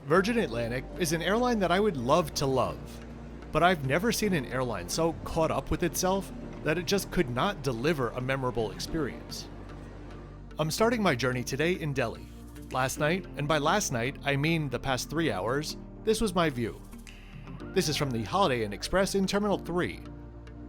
Virgin Atlantic is an airline that I would love to love, but I've never seen an airline so caught up with itself that it just could not deliver a memorable experience. I'm starting my journey today in Delhi. Last night, and by last night I mean the past 3 hours, this was my view. This is from the Holiday Inn Express in Terminal 3.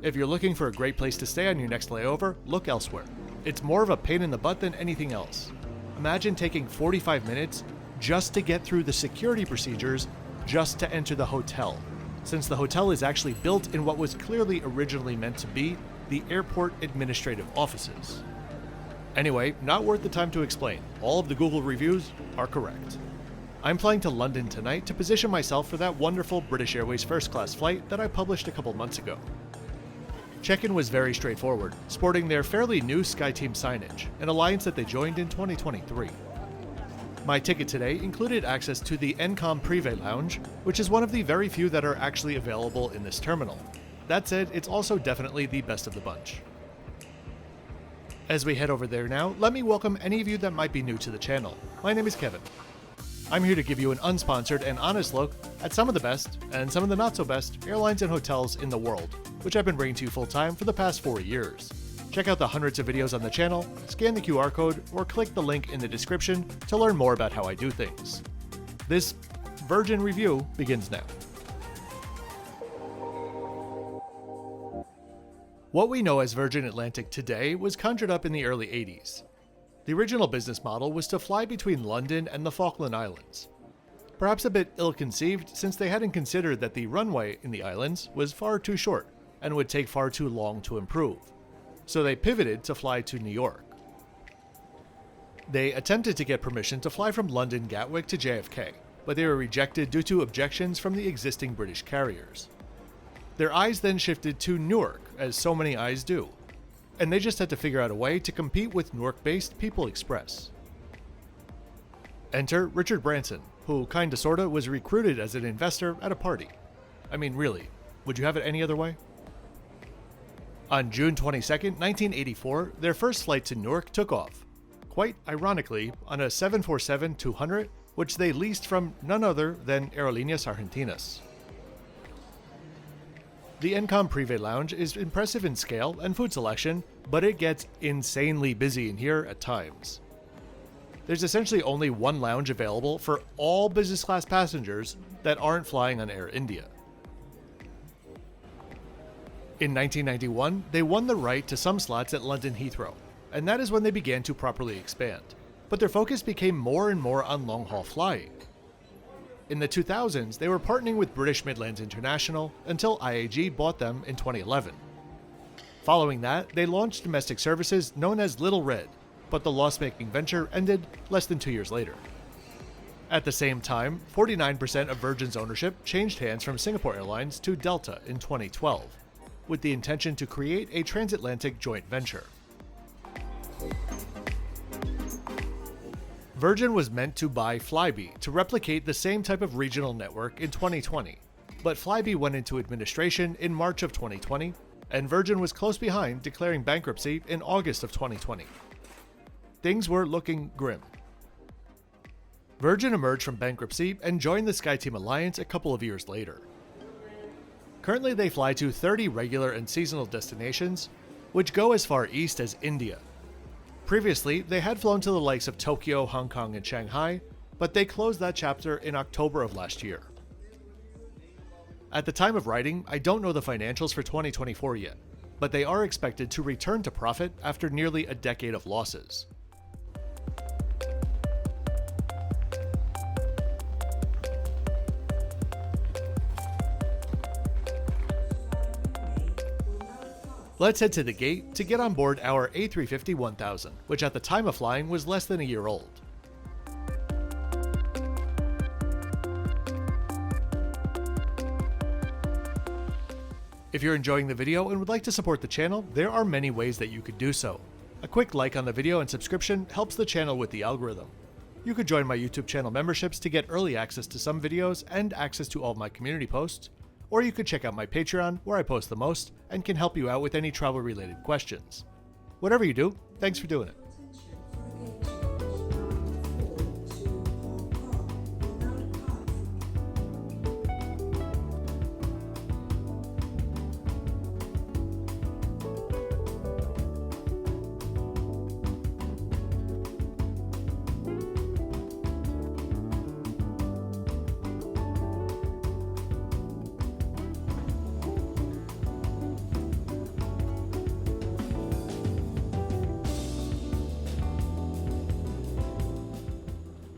If you're looking for a great place to stay on your next layover, look elsewhere. It's more of a pain in the butt than anything else. Imagine taking 45 minutes just to get through the security procedures just to enter the hotel, since the hotel is actually built in what was clearly originally meant to be the airport administrative offices. Anyway, not worth the time to explain. All of the Google reviews are correct. I'm flying to London tonight to position myself for that wonderful British Airways first class flight that I published a couple months ago. Check-in was very straightforward, sporting their fairly new SkyTeam signage, an alliance that they joined in 2023. My ticket today included access to the Encom Privé Lounge, which is one of the very few that are actually available in this terminal. That said, it's also definitely the best of the bunch. As we head over there now, let me welcome any of you that might be new to the channel. My name is Kevin. I'm here to give you an unsponsored and honest look at some of the best, and some of the not so best, airlines and hotels in the world, which I've been bringing to you full time for the past 4 years. Check out the hundreds of videos on the channel, scan the QR code, or click the link in the description to learn more about how I do things. This Virgin review begins now. What we know as Virgin Atlantic today was conjured up in the early 80s. The original business model was to fly between London and the Falkland Islands. Perhaps a bit ill-conceived since they hadn't considered that the runway in the islands was far too short and would take far too long to improve. So they pivoted to fly to New York. They attempted to get permission to fly from London Gatwick to JFK, but they were rejected due to objections from the existing British carriers. Their eyes then shifted to Newark, as so many eyes do, and they just had to figure out a way to compete with Newark-based People Express. Enter Richard Branson, who kinda sorta was recruited as an investor at a party. I mean, really, would you have it any other way? On June 22, 1984, their first flight to Newark took off, quite ironically, on a 747-200, which they leased from none other than Aerolíneas Argentinas. The Encom Privé Lounge is impressive in scale and food selection, but it gets insanely busy in here at times. There's essentially only one lounge available for all business class passengers that aren't flying on Air India. In 1991, they won the right to some slots at London Heathrow, and that is when they began to properly expand. But their focus became more and more on long-haul flying. In the 2000s, they were partnering with British Midlands International until IAG bought them in 2011. Following that, they launched domestic services known as Little Red, but the loss-making venture ended less than 2 years later. At the same time, 49% of Virgin's ownership changed hands from Singapore Airlines to Delta in 2012, with the intention to create a transatlantic joint venture. Virgin was meant to buy Flybe to replicate the same type of regional network in 2020, but Flybe went into administration in March of 2020, and Virgin was close behind, declaring bankruptcy in August of 2020. Things were looking grim. Virgin emerged from bankruptcy and joined the SkyTeam Alliance a couple of years later. Currently they fly to 30 regular and seasonal destinations, which go as far east as India. Previously, they had flown to the likes of Tokyo, Hong Kong, and Shanghai, but they closed that chapter in October of last year. At the time of writing, I don't know the financials for 2024 yet, but they are expected to return to profit after nearly a decade of losses. Let's head to the gate to get on board our A350-1000, which at the time of flying was less than a year old. If you're enjoying the video and would like to support the channel, there are many ways that you could do so. A quick like on the video and subscription helps the channel with the algorithm. You could join my YouTube channel memberships to get early access to some videos and access to all of my community posts, or you could check out my Patreon, where I post the most and can help you out with any travel-related questions. Whatever you do, thanks for doing it.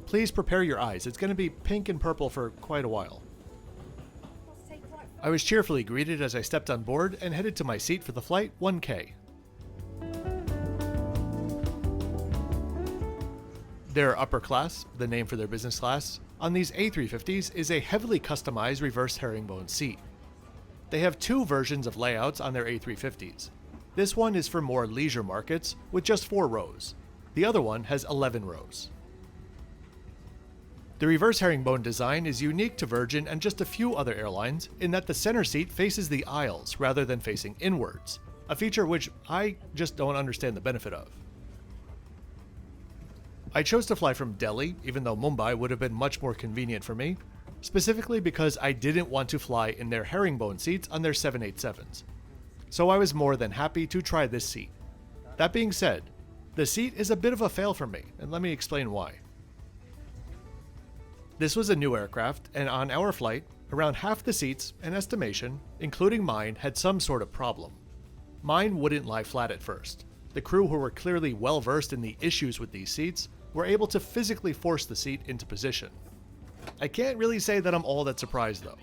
please prepare your eyes. It's going to be pink and purple for quite a while. I was cheerfully greeted as I stepped on board and headed to my seat for the flight 1K. Their upper class, the name for their business class, on these A350s is a heavily customized reverse herringbone seat. They have two versions of layouts on their A350s. This one is for more leisure markets with just 4 rows. The other one has 11 rows. The reverse herringbone design is unique to Virgin and just a few other airlines in that the center seat faces the aisles rather than facing inwards, a feature which I just don't understand the benefit of. I chose to fly from Delhi, even though Mumbai would have been much more convenient for me, specifically because I didn't want to fly in their herringbone seats on their 787s. So I was more than happy to try this seat. That being said, the seat is a bit of a fail for me, and let me explain why. This was a new aircraft, and on our flight, around half the seats, an estimation, including mine, had some sort of problem. Mine wouldn't lie flat at first. The crew, who were clearly well versed in the issues with these seats, were able to physically force the seat into position. I can't really say that I'm all that surprised though.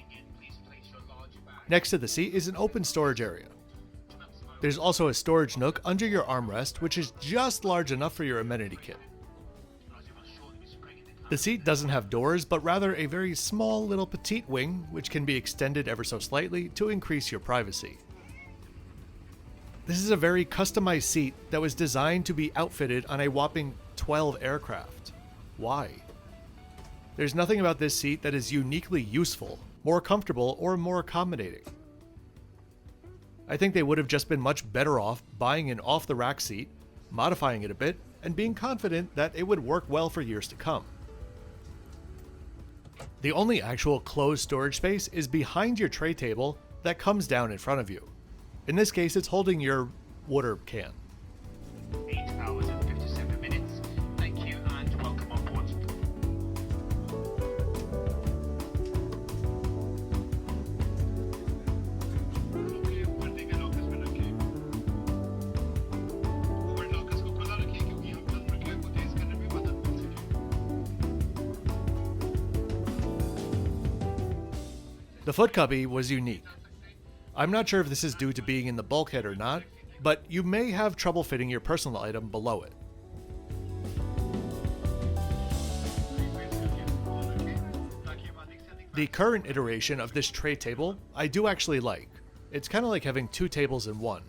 Next to the seat is an open storage area. There's also a storage nook under your armrest, which is just large enough for your amenity kit. The seat doesn't have doors, but rather a very small little petite wing, which can be extended ever so slightly to increase your privacy. This is a very customized seat that was designed to be outfitted on a whopping 12 aircraft. Why? There's nothing about this seat that is uniquely useful, more comfortable, or more accommodating. I think they would have just been much better off buying an off-the-rack seat, modifying it a bit, and being confident that it would work well for years to come. The only actual closed storage space is behind your tray table that comes down in front of you. In this case, it's holding your water can. 8 hours and 57 minutes. Thank you and welcome on board. The foot cubby was unique. I'm not sure if this is due to being in the bulkhead or not, but you may have trouble fitting your personal item below it. The current iteration of this tray table I do actually like. It's kind of like having 2 tables in one.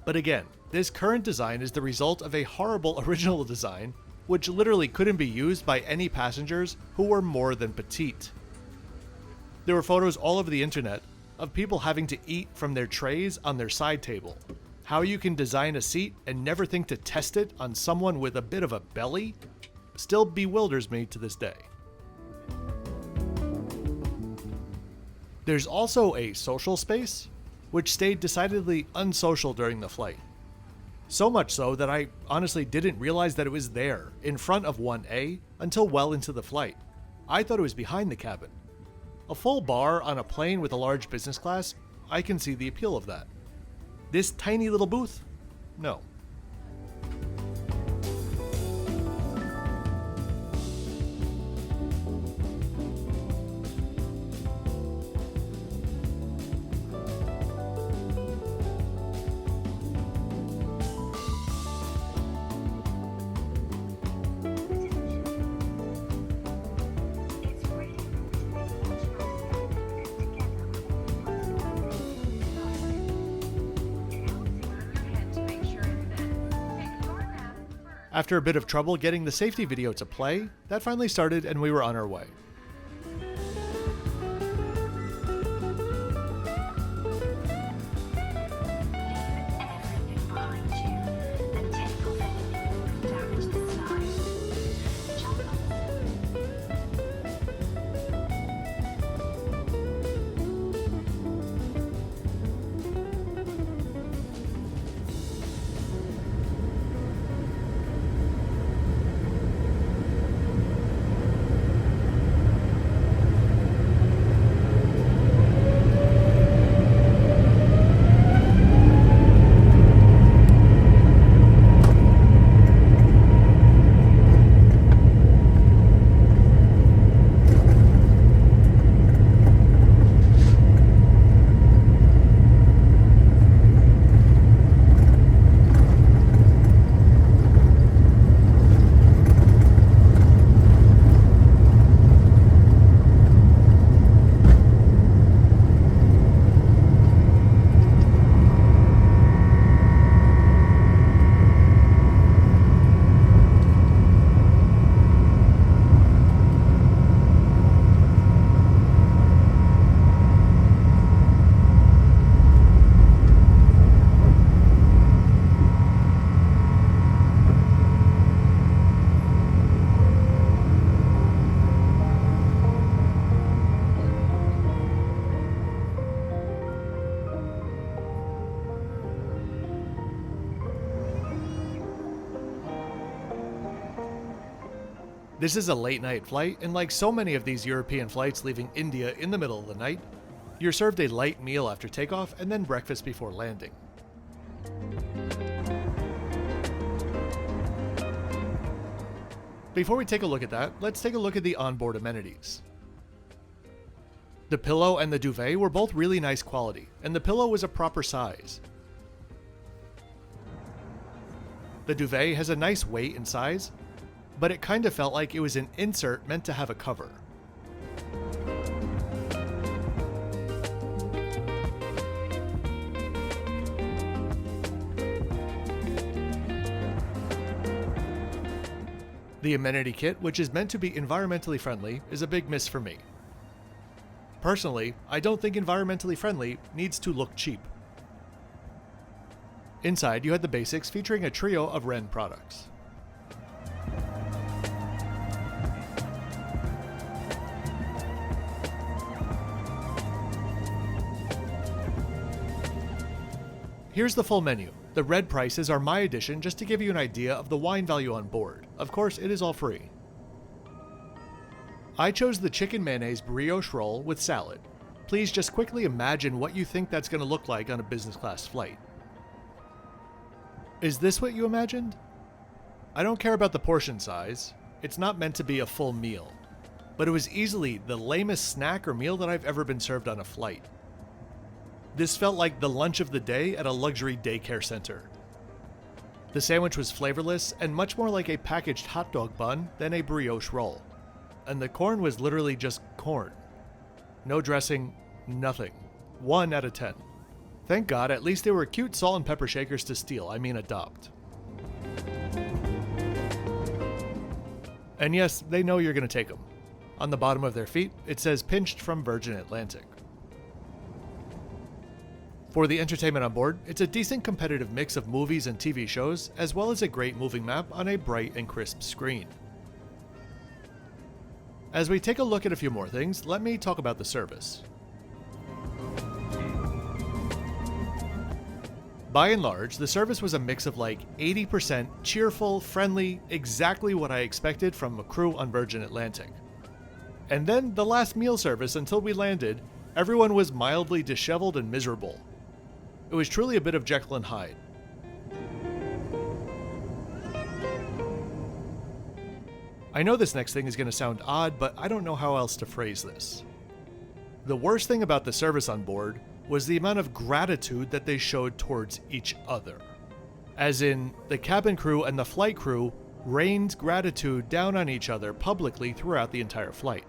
But again, this current design is the result of a horrible original design, which literally couldn't be used by any passengers who were more than petite. There were photos all over the internet of people having to eat from their trays on their side table. How you can design a seat and never think to test it on someone with a bit of a belly still bewilders me to this day. There's also a social space, which stayed decidedly unsocial during the flight. So much so that I honestly didn't realize that it was there, in front of 1A, until well into the flight. I thought it was behind the cabin. A full bar on a plane with a large business class, I can see the appeal of that. This tiny little booth? No. After a bit of trouble getting the safety video to play, that finally started and we were on our way. This is a late night flight, and like so many of these European flights leaving India in the middle of the night, you're served a light meal after takeoff and then breakfast before landing. Before we take a look at that, let's take a look at the onboard amenities. The pillow and the duvet were both really nice quality, and the pillow was a proper size. The duvet has a nice weight and size, but it kind of felt like it was an insert meant to have a cover. The amenity kit, which is meant to be environmentally friendly, is a big miss for me. Personally, I don't think environmentally friendly needs to look cheap. Inside, you had the basics featuring a trio of Ren products. Here's the full menu. The red prices are my addition just to give you an idea of the wine value on board. Of course, it is all free. I chose the chicken mayonnaise brioche roll with salad. Please just quickly imagine what you think that's going to look like on a business class flight. Is this what you imagined? I don't care about the portion size. It's not meant to be a full meal. But it was easily the lamest snack or meal that I've ever been served on a flight. This felt like the lunch of the day at a luxury daycare center. The sandwich was flavorless and much more like a packaged hot dog bun than a brioche roll. And the corn was literally just corn. No dressing, nothing. 1 out of 10. Thank God, at least they were cute salt and pepper shakers to steal, adopt. And yes, they know you're going to take them. On the bottom of their feet, it says pinched from Virgin Atlantic. For the entertainment on board, it's a decent competitive mix of movies and TV shows, as well as a great moving map on a bright and crisp screen. As we take a look at a few more things, let me talk about the service. By and large, the service was a mix of like 80% cheerful, friendly, exactly what I expected from a crew on Virgin Atlantic. And then the last meal service until we landed, everyone was mildly disheveled and miserable. It was truly a bit of Jekyll and Hyde. I know this next thing is going to sound odd, but I don't know how else to phrase this. The worst thing about the service on board was the amount of gratitude that they showed towards each other. As in, the cabin crew and the flight crew rained gratitude down on each other publicly throughout the entire flight.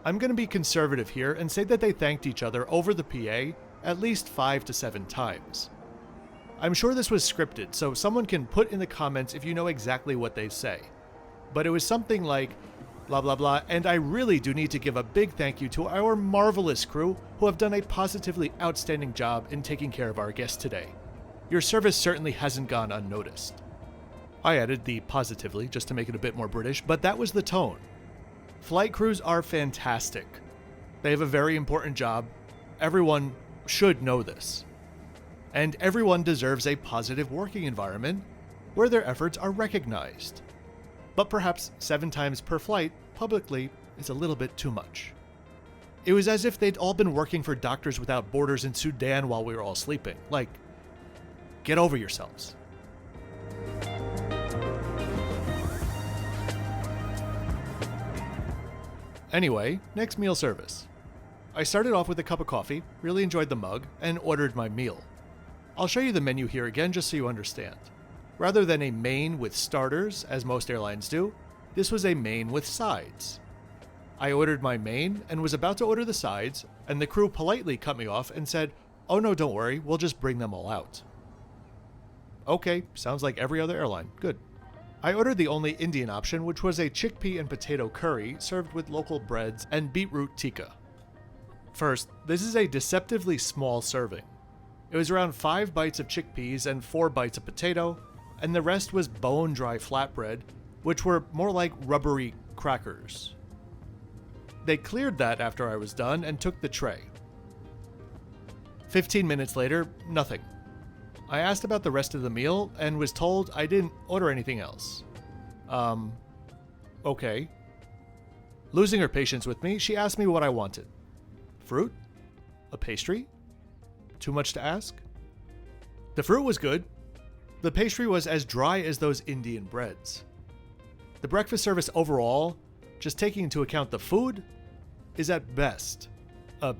I'm going to be conservative here and say that they thanked each other over the PA at least 5 to 7 times. I'm sure this was scripted, so someone can put in the comments if you know exactly what they say. But it was something like, blah blah blah, and I really do need to give a big thank you to our marvelous crew who have done a positively outstanding job in taking care of our guests today. Your service certainly hasn't gone unnoticed. I added the positively just to make it a bit more British, but that was the tone. Flight crews are fantastic. They have a very important job. Everyone should know this. And everyone deserves a positive working environment where their efforts are recognized. But perhaps 7 times per flight publicly is a little bit too much. It was as if they'd all been working for Doctors Without Borders in Sudan while we were all sleeping. Like, get over yourselves. Anyway, next meal service. I started off with a cup of coffee, really enjoyed the mug, and ordered my meal. I'll show you the menu here again just so you understand. Rather than a main with starters, as most airlines do, this was a main with sides. I ordered my main and was about to order the sides, and the crew politely cut me off and said, "Oh no, don't worry, we'll just bring them all out." Okay, sounds like every other airline. Good. I ordered the only Indian option, which was a chickpea and potato curry served with local breads and beetroot tikka. First, this is a deceptively small serving. It was around 5 bites of chickpeas and 4 bites of potato, and the rest was bone-dry flatbread, which were more like rubbery crackers. They cleared that after I was done and took the tray. 15 minutes later, nothing. I asked about the rest of the meal and was told I didn't order anything else. Okay. Losing her patience with me, she asked me what I wanted. Fruit? A pastry? Too much to ask? The fruit was good. The pastry was as dry as those Indian breads. The breakfast service overall, just taking into account the food, is at best a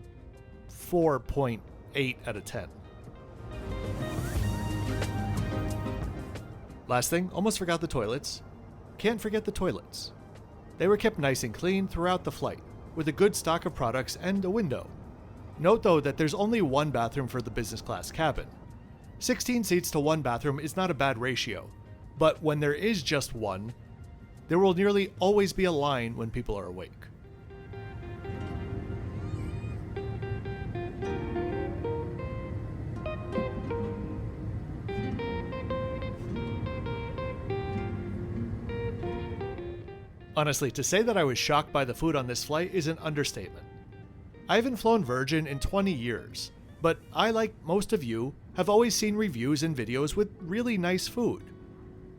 4.8 out of 10. Last thing, almost forgot the toilets. Can't forget the toilets. They were kept nice and clean throughout the flight, with a good stock of products and a window. Note though that there's only one bathroom for the business class cabin. 16 seats to one bathroom is not a bad ratio, but when there is just one, there will nearly always be a line when people are awake. Honestly, to say that I was shocked by the food on this flight is an understatement. I haven't flown Virgin in 20 years, but I, like most of you, have always seen reviews and videos with really nice food.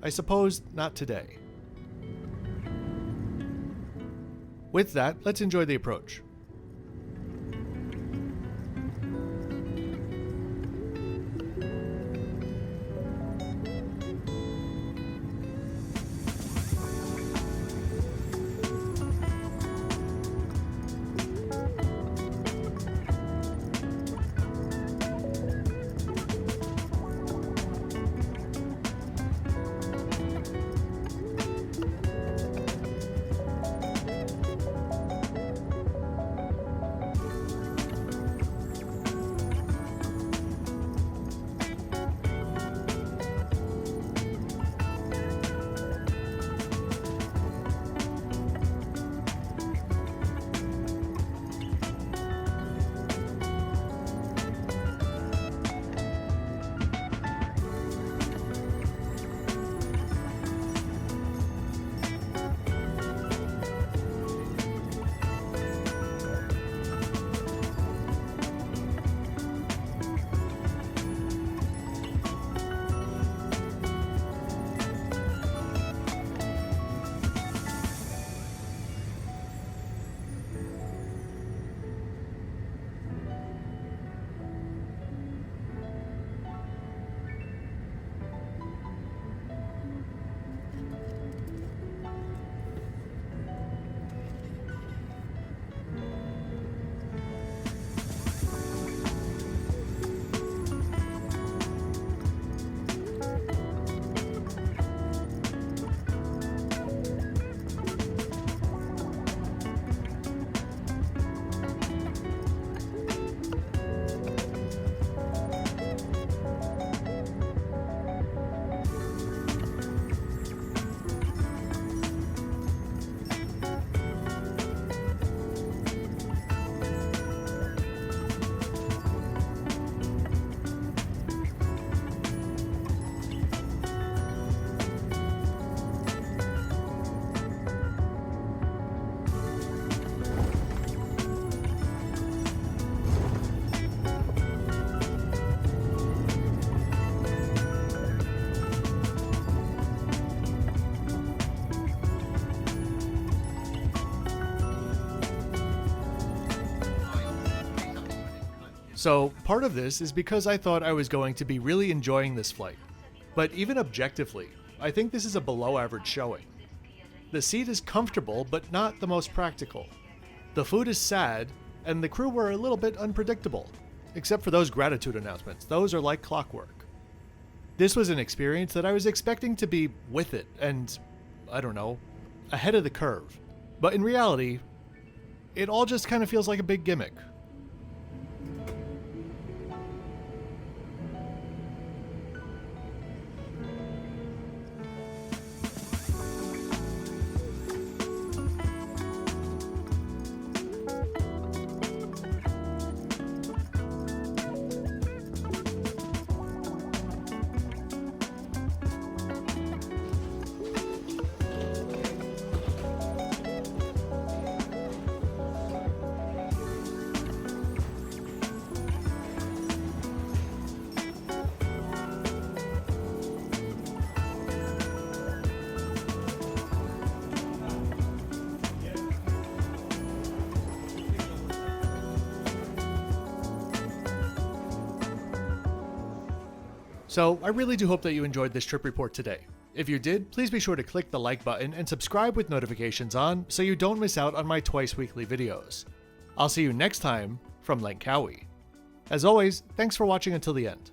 I suppose not today. With that, let's enjoy the approach. So, part of this is because I thought I was going to be really enjoying this flight. But even objectively, I think this is a below average showing. The seat is comfortable, but not the most practical. The food is sad, and the crew were a little bit unpredictable. Except for those gratitude announcements, those are like clockwork. This was an experience that I was expecting to be with it, and, I don't know, ahead of the curve. But in reality, it all just kind of feels like a big gimmick. So I really do hope that you enjoyed this trip report today. If you did, please be sure to click the like button and subscribe with notifications on so you don't miss out on my twice weekly videos. I'll see you next time from Langkawi. As always, thanks for watching until the end.